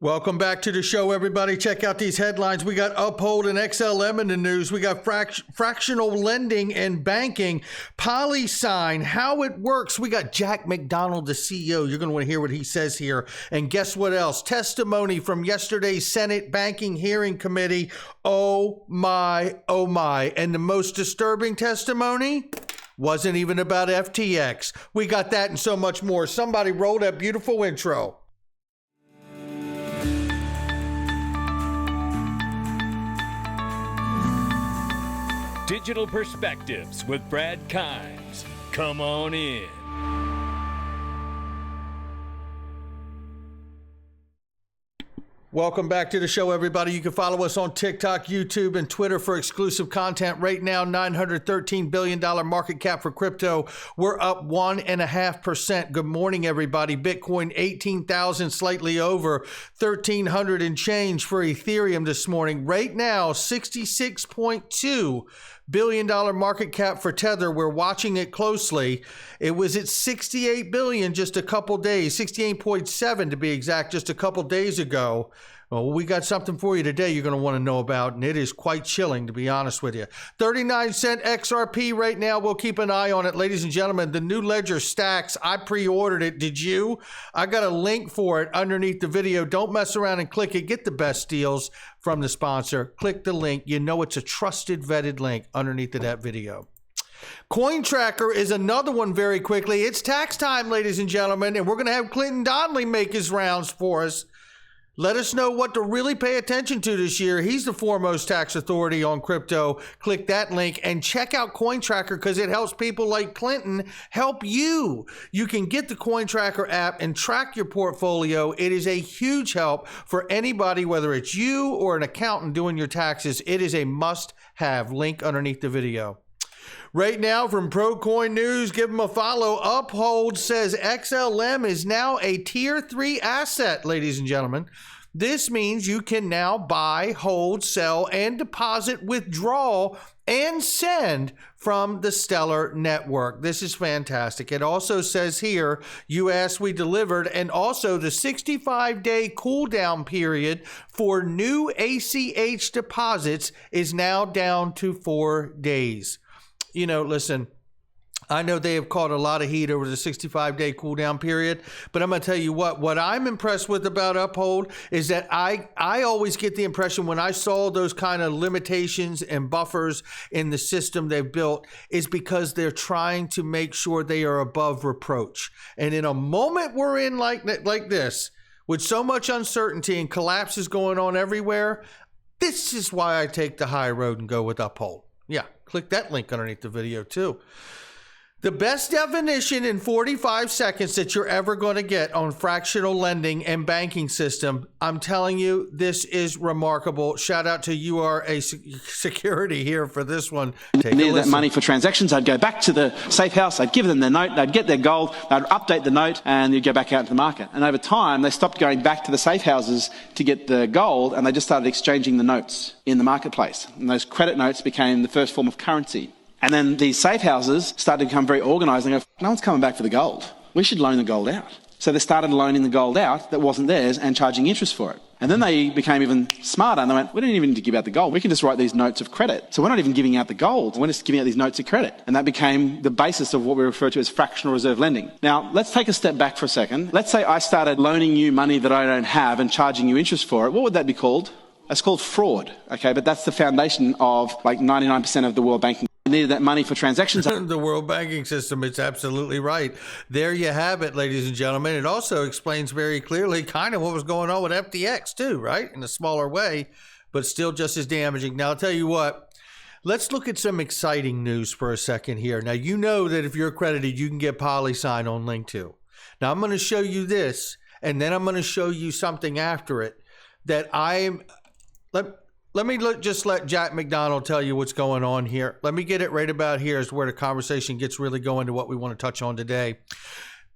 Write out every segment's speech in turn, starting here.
Welcome back to the show, everybody. Check out these headlines. We got Uphold and XLM in the news. We got fractional lending and banking, PolySign, how it works. We got Jack McDonald, the CEO. You're going to want to hear what he says here. And guess what else? Testimony from yesterday's Senate Banking Hearing Committee. Oh my, oh my. And the most disturbing testimony wasn't even about FTX. We got that and so much more. Somebody roll that beautiful intro. Digital Perspectives with Brad Kimes. Come on in. Welcome back to the show, everybody. You can follow us on TikTok, YouTube, and Twitter for exclusive content. Right now, $913 billion market cap for crypto. We're up 1.5%. Good morning, everybody. Bitcoin, 18,000, slightly over. 1,300 and change for Ethereum this morning. Right now, $66.2 billion market cap for Tether. We're watching it closely. It was at 68 billion just a couple days, 68.7 to be exact, just a couple days ago. Well, we got something for you today you're going to want to know about, and it is quite chilling, to be honest with you. 39-cent XRP right now. We'll keep an eye on it. Ladies and gentlemen, the new ledger Stacks. I pre-ordered it. Did you? I got a link for it underneath the video. Don't mess around and click it. Get the best deals from the sponsor. Click the link. You know it's a trusted, vetted link underneath of that video. Coin Tracker is another one very quickly. It's tax time, ladies and gentlemen, and we're going to have Clinton Donnelly make his rounds for us. Let us know what to really pay attention to this year. He's the foremost tax authority on crypto. Click that link and check out Coin Tracker because it helps people like Clinton help you. You can get the Coin Tracker app and track your portfolio. It is a huge help for anybody, whether it's you or an accountant doing your taxes. It is a must-have. Link underneath the video. Right now from ProCoin News, give them a follow. Uphold says XLM is now a tier 3 asset, ladies and gentlemen. This means you can now buy, hold, sell, and deposit, withdraw, and send from the Stellar network. This is fantastic. It also says here, you asked, we delivered, and also the 65-day cooldown period for new ACH deposits is now down to 4 days. You know, listen, I know they have caught a lot of heat over the 65-day cooldown period, but I'm going to tell you what I'm impressed with about Uphold is that I always get the impression when I saw those kind of limitations and buffers in the system they've built is because they're trying to make sure they are above reproach. And in a moment we're in like this, with so much uncertainty and collapses going on everywhere, this is why I take the high road and go with Uphold. Yeah, click that link underneath the video too. The best definition in 45 seconds that you're ever going to get on fractional lending and banking system. I'm telling you, this is remarkable. Shout out to URA Security here for this one. Take a listen. That money for transactions. I'd go back to the safe house. I'd give them their note. They'd get their gold. They'd update the note and you'd go back out to the market. And over time, they stopped going back to the safe houses to get the gold and they just started exchanging the notes in the marketplace. And those credit notes became the first form of currency. And then these safe houses started to become very organised and go, no one's coming back for the gold. We should loan the gold out. So they started loaning the gold out that wasn't theirs and charging interest for it. And then they became even smarter and they went, we don't even need to give out the gold. We can just write these notes of credit. So we're not even giving out the gold. We're just giving out these notes of credit. And that became the basis of what we refer to as fractional reserve lending. Now, let's take a step back for a second. Let's say I started loaning you money that I don't have and charging you interest for it. What would that be called? That's called fraud. Okay, but that's the foundation of like 99% of the world banking. Needed that money for transactions. The world banking system, it's absolutely right. There you have it, ladies and gentlemen. It also explains very clearly kind of what was going on with FTX too, right? In a smaller way, but still just as damaging. Now, I'll tell you what, let's look at some exciting news for a second here. Now, you know that if you're accredited, you can get PolySign on link too. Now, I'm going to show you this, and then I'm going to show you something after it that Let me just let Jack McDonald tell you what's going on here. Let me get it right about here is where the conversation gets really going to what we want to touch on today.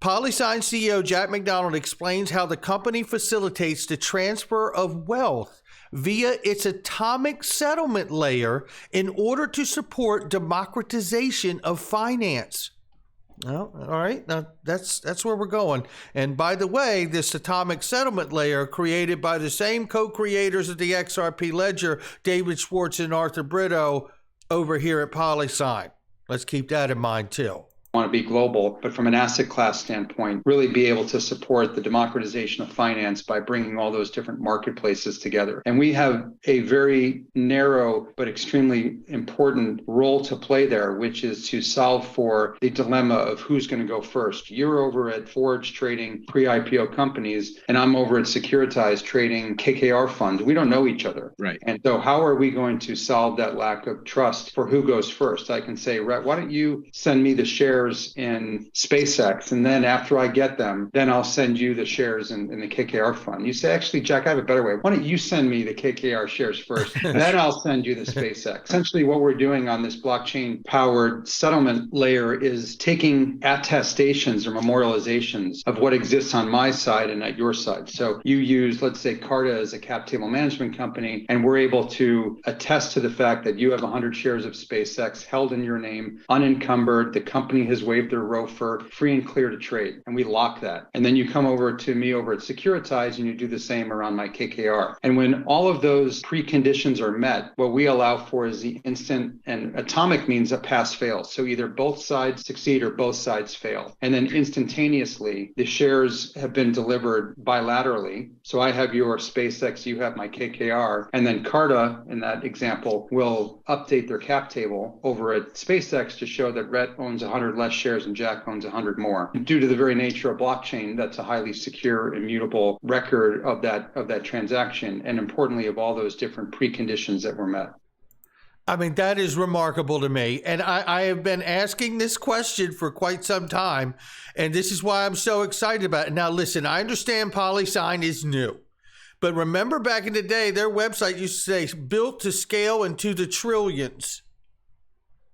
PolySign CEO Jack McDonald explains how the company facilitates the transfer of wealth via its atomic settlement layer in order to support democratization of finance. Oh, all right. Now that's where we're going. And by the way, this atomic settlement layer created by the same co-creators of the XRP ledger, David Schwartz and Arthur Brito, over here at PolySign. Let's keep that in mind too. Want to be global, but from an asset class standpoint, really be able to support the democratization of finance by bringing all those different marketplaces together. And we have a very narrow but extremely important role to play there, which is to solve for the dilemma of who's going to go first. You're over at Forge trading pre-IPO companies, and I'm over at Securitize trading KKR funds. We don't know each other. Right. And so how are we going to solve that lack of trust for who goes first? I can say, Rhett, why don't you send me the shares in SpaceX, and then after I get them, then I'll send you the shares in the KKR fund. You say, actually, Jack, I have a better way. Why don't you send me the KKR shares first, then I'll send you the SpaceX. Essentially, what we're doing on this blockchain-powered settlement layer is taking attestations or memorializations of what exists on my side and at your side. So you use, let's say, Carta as a cap table management company, and we're able to attest to the fact that you have 100 shares of SpaceX held in your name, unencumbered. The company has waived their ROFR, free and clear to trade, and we lock that. And then you come over to me over at Securitize and you do the same around my KKR. And when all of those preconditions are met, what we allow for is the instant, and atomic means a pass fail. So either both sides succeed or both sides fail. And then instantaneously, the shares have been delivered bilaterally. So I have your SpaceX, you have my KKR, and then Carta, in that example, will update their cap table over at SpaceX to show that Rhett owns 100 less shares and Jack owns 100 more. Due to the very nature of blockchain, that's a highly secure, immutable record of that transaction, and importantly, of all those different preconditions that were met. I mean, that is remarkable to me. And I have been asking this question for quite some time, and this is why I'm so excited about it. Now, listen, I understand PolySign is new, but remember back in the day, their website used to say, built to scale into the trillions.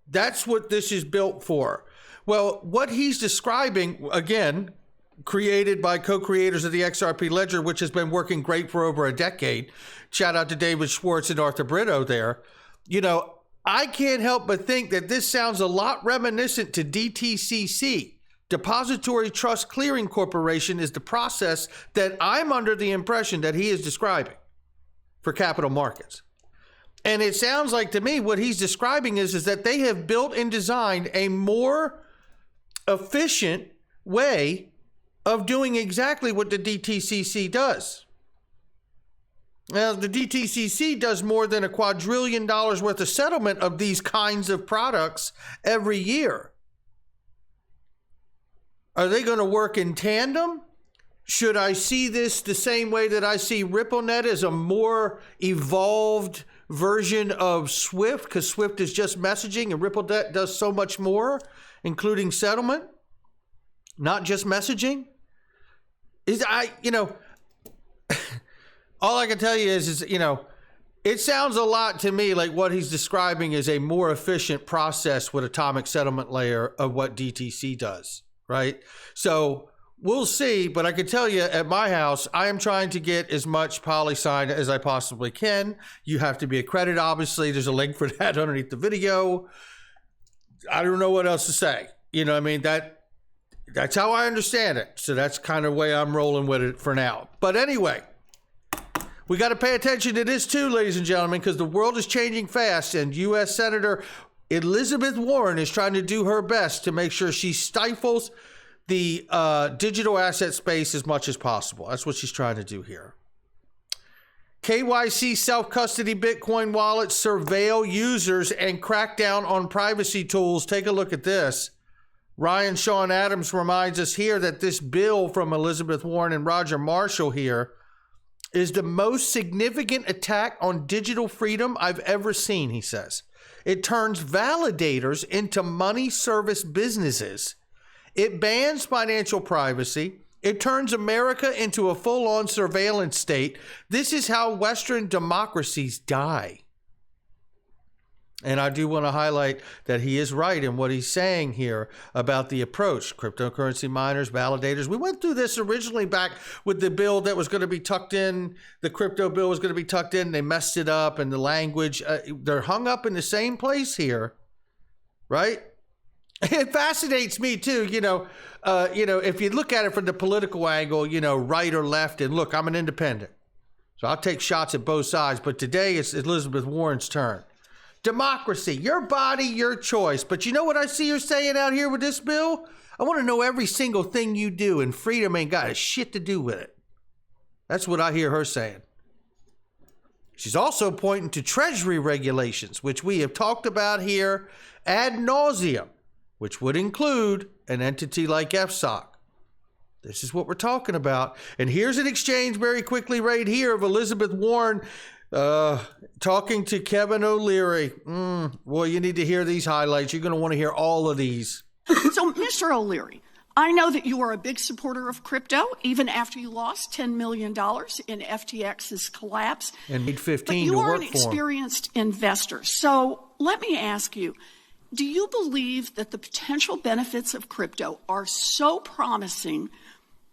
That's what this is built for. Well, what he's describing, again, created by co-creators of the XRP ledger, which has been working great for over a decade. Shout out to David Schwartz and Arthur Brito there. You know, I can't help but think that this sounds a lot reminiscent to DTCC. Depository Trust Clearing Corporation is the process that I'm under the impression that he is describing for capital markets. And it sounds like to me what he's describing is that they have built and designed a more efficient way of doing exactly what the DTCC does. Now, the DTCC does more than $2 quadrillion worth of settlement of these kinds of products every year. Are they going to work in tandem? Should I see this the same way that I see RippleNet as a more evolved version of Swift, because Swift is just messaging and RippleNet does so much more, including settlement, not just messaging? All I can tell you is, it sounds a lot to me like what he's describing is a more efficient process with atomic settlement layer of what DTC does, right? So we'll see, but I can tell you at my house, I am trying to get as much PolySign as I possibly can. You have to be accredited, obviously. There's a link for that underneath the video. I don't know what else to say. You know what I mean? That's how I understand it. So that's kind of the way I'm rolling with it for now. But anyway, we got to pay attention to this too, ladies and gentlemen, because the world is changing fast, and U.S. Senator Elizabeth Warren is trying to do her best to make sure she stifles the digital asset space as much as possible. That's what she's trying to do here. KYC self-custody Bitcoin wallets surveil users and crack down on privacy tools. Take a look at this. Ryan Sean Adams reminds us here that this bill from Elizabeth Warren and Roger Marshall here is the most significant attack on digital freedom I've ever seen, he says. It turns validators into money service businesses. It bans financial privacy. It turns America into a full-on surveillance state. This is how Western democracies die. And I do want to highlight that he is right in what he's saying here about the approach. Cryptocurrency miners, validators. We went through this originally back with the bill that was going to be tucked in. The crypto bill was going to be tucked in. They messed it up, and the language. They're hung up in the same place here, right? It fascinates me too. If you look at it from the political angle, right or left, and look, I'm an independent, so I'll take shots at both sides. But today it's Elizabeth Warren's turn. Democracy, your body, your choice. But you know what I see her saying out here with this bill? I want to know every single thing you do, and freedom ain't got a shit to do with it. That's what I hear her saying. She's also pointing to Treasury regulations, which we have talked about here ad nauseum, which would include an entity like FSOC. This is what we're talking about. And here's an exchange very quickly right here of Elizabeth Warren talking to Kevin O'Leary. Well, you need to hear these highlights. You're going to want to hear all of these. So, Mr. O'Leary, I know that you are a big supporter of crypto, even after you lost $10 million in FTX's collapse. And made 15 but to you are work an for him. experienced investor. So let me ask you, do you believe that the potential benefits of crypto are so promising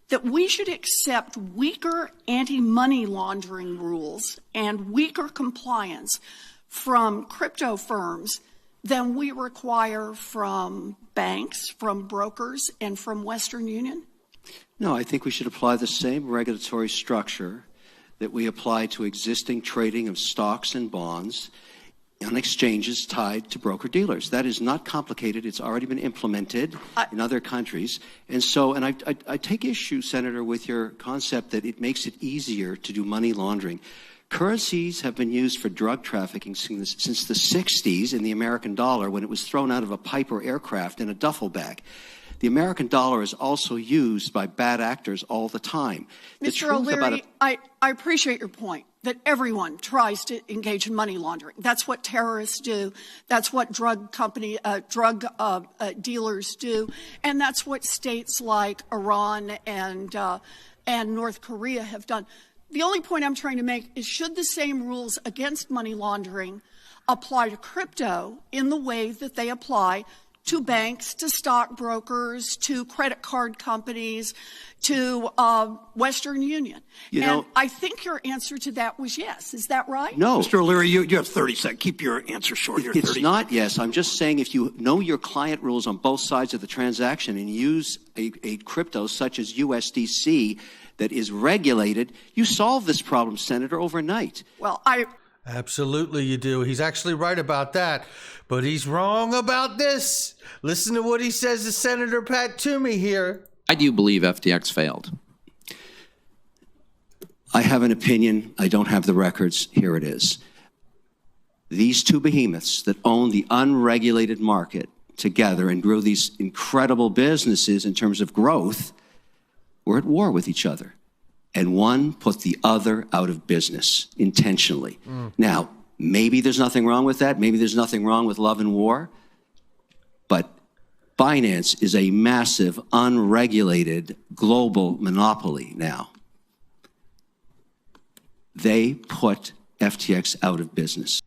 that we should accept weaker anti-money laundering rules and weaker compliance from crypto firms than we require from banks, from brokers, and from Western Union? No, I think we should apply the same regulatory structure that we apply to existing trading of stocks and bonds on exchanges tied to broker-dealers. That is not complicated. It's already been implemented in other countries. And I take issue, Senator, with your concept that it makes it easier to do money laundering. Currencies have been used for drug trafficking since the 60s in the American dollar, when it was thrown out of a Piper aircraft in a duffel bag. The American dollar is also used by bad actors all the time. Mr. O'Leary, I appreciate your point that everyone tries to engage in money laundering. That's what terrorists do. That's what drug dealers do. And that's what states like Iran and North Korea have done. The only point I'm trying to make is, should the same rules against money laundering apply to crypto in the way that they apply to banks, to stockbrokers, to credit card companies, to Western Union? And I think your answer to that was yes. Is that right? No. Mr. O'Leary, you have 30 seconds. Keep your answer short. It's not yes. I'm just saying, if you know your client rules on both sides of the transaction and use a crypto such as USDC that is regulated, you solve this problem, Senator, overnight. Well, Absolutely you do. He's actually right about that, but he's wrong about this. Listen to what he says to Senator Pat Toomey here. I do believe FTX failed. I have an opinion. I don't have the records. Here it is. These two behemoths that own the unregulated market together and grew these incredible businesses in terms of growth were at war with each other. And one put the other out of business intentionally. Now, maybe there's nothing wrong with that. Maybe there's nothing wrong with love and war. But Binance is a massive, unregulated global monopoly now. They put FTX out of business.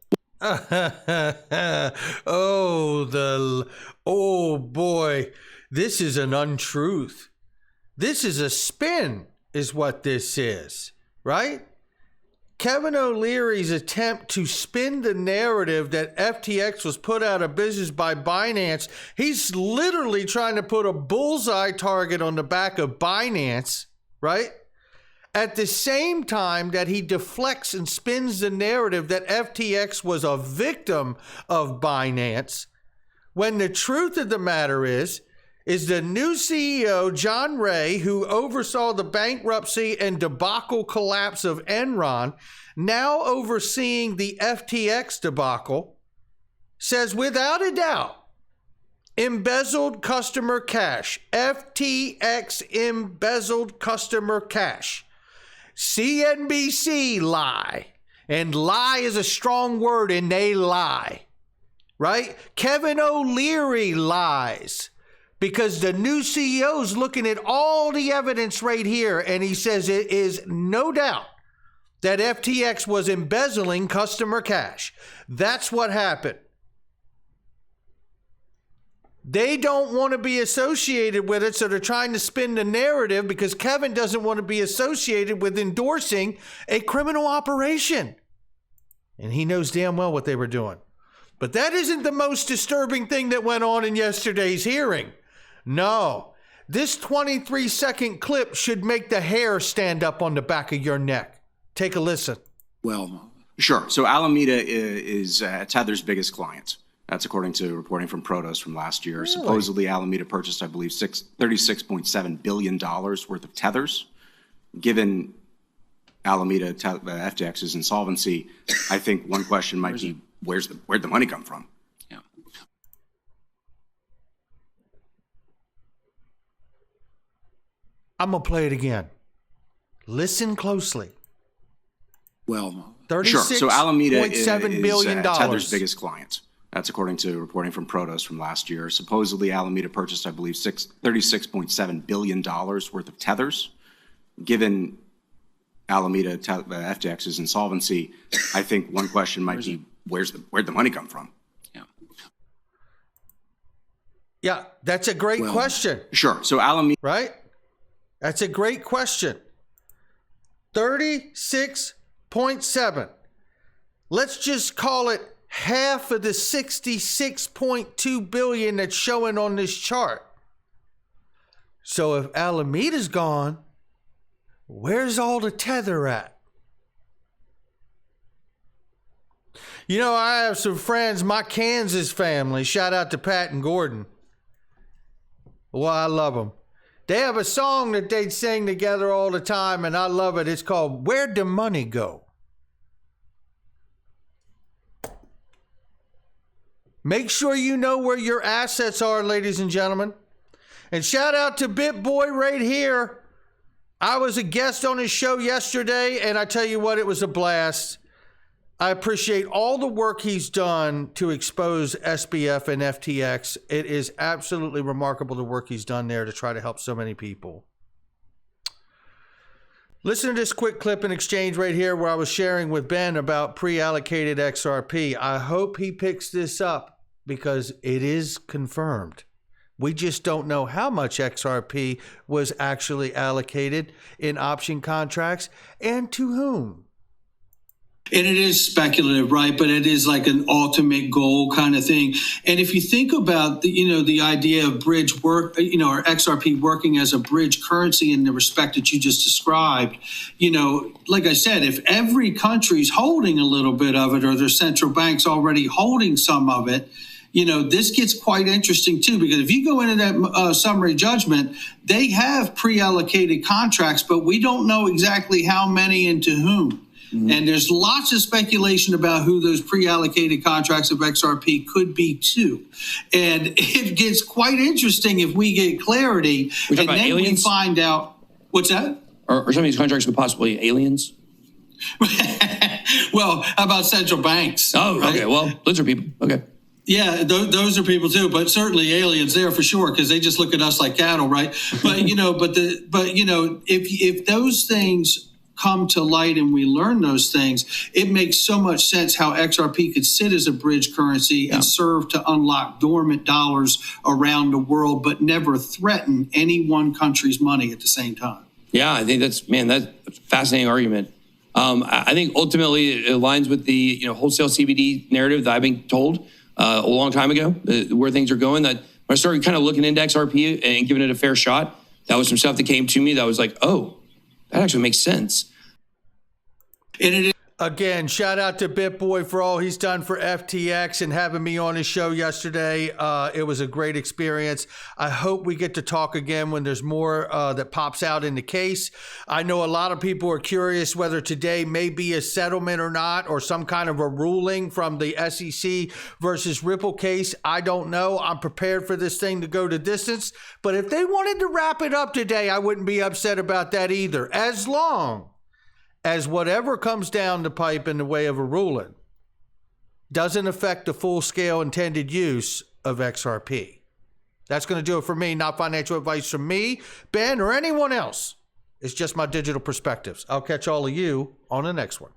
Oh boy, this is an untruth. This is a spin, is what this is, right? Kevin O'Leary's attempt to spin the narrative that FTX was put out of business by Binance. He's literally trying to put a bullseye target on the back of Binance, right? At the same time that he deflects and spins the narrative that FTX was a victim of Binance, when the truth of the matter is the new CEO, John Ray, who oversaw the bankruptcy and debacle collapse of Enron, now overseeing the FTX debacle, says without a doubt, embezzled customer cash. FTX embezzled customer cash. CNBC lie. And lie is a strong word, and they lie. Right? Kevin O'Leary lies. Because the new CEO is looking at all the evidence right here, and he says it is no doubt that FTX was embezzling customer cash. That's what happened. They don't want to be associated with it, so they're trying to spin the narrative because Kevin doesn't want to be associated with endorsing a criminal operation. And he knows damn well what they were doing. But that isn't the most disturbing thing that went on in yesterday's hearing. No, this 23-second clip should make the hair stand up on the back of your neck. Take a listen. Well, sure. So Alameda is Tether's biggest client. That's according to reporting from Protos from last year. Really? Supposedly, Alameda purchased, I believe, $36.7 billion worth of tethers. Given Alameda, FTX's insolvency, I think one question might be, where'd the money come from? Yeah. I'm going to play it again. Listen closely. Well, sure. So Alameda is billion Tether's biggest client. That's according to reporting from Protos from last year. Supposedly, Alameda purchased, I believe, $36.7 billion worth of tethers. Given Alameda, FTX's insolvency, I think one question might be, where'd the money come from? Yeah, that's a great question. Sure. So Alameda, right? That's a great question. 36.7. Let's just call it half of the 66.2 billion that's showing on this chart. So if Alameda's gone, where's all the tether at? You know, I have some friends, my Kansas family, shout out to Pat and Gordon. Well, I love them. They have a song that they sing together all the time, and I love it. It's called Where'd the Money Go? Make sure you know where your assets are, ladies and gentlemen. And shout out to BitBoy right here. I was a guest on his show yesterday, and I tell you what, it was a blast. I appreciate all the work he's done to expose SBF and FTX. It is absolutely remarkable the work he's done there to try to help so many people. Listen to this quick clip in exchange right here where I was sharing with Ben about pre-allocated XRP. I hope he picks this up because it is confirmed. We just don't know how much XRP was actually allocated in option contracts and to whom. And it is speculative, right? But it is like an ultimate goal kind of thing. And if you think about the idea of bridge work, or XRP working as a bridge currency in the respect that you just described, like I said, if every country's holding a little bit of it, or their central bank's already holding some of it, this gets quite interesting too, because if you go into that summary judgment, they have pre-allocated contracts, but we don't know exactly how many and to whom. Mm-hmm. And there's lots of speculation about who those pre-allocated contracts of XRP could be to. And it gets quite interesting if we get clarity and then aliens? We find out. What's that? Or some of these contracts could possibly aliens? Well, how about central banks? Oh, right? Okay. Well, those are people. Okay. Yeah, those are people too, but certainly aliens there for sure, because they just look at us like cattle, right? But if those things come to light and we learn those things, it makes so much sense how XRP could sit as a bridge currency and serve to unlock dormant dollars around the world, but never threaten any one country's money at the same time. Yeah, I think that's a fascinating argument. I think ultimately it aligns with the wholesale CBD narrative that I've been told a long time ago, where things are going. That when I started kind of looking into XRP and giving it a fair shot, that was some stuff that came to me that was like, oh, that actually makes sense. Again, shout out to BitBoy for all he's done for FTX and having me on his show yesterday. It was a great experience. I hope we get to talk again when there's more that pops out in the case. I know a lot of people are curious whether today may be a settlement or not, or some kind of a ruling from the SEC versus Ripple case. I don't know. I'm prepared for this thing to go to distance. But if they wanted to wrap it up today, I wouldn't be upset about that either, as long as whatever comes down the pipe in the way of a ruling doesn't affect the full-scale intended use of XRP. That's going to do it for me. Not financial advice from me, Ben, or anyone else. It's just my digital perspectives. I'll catch all of you on the next one.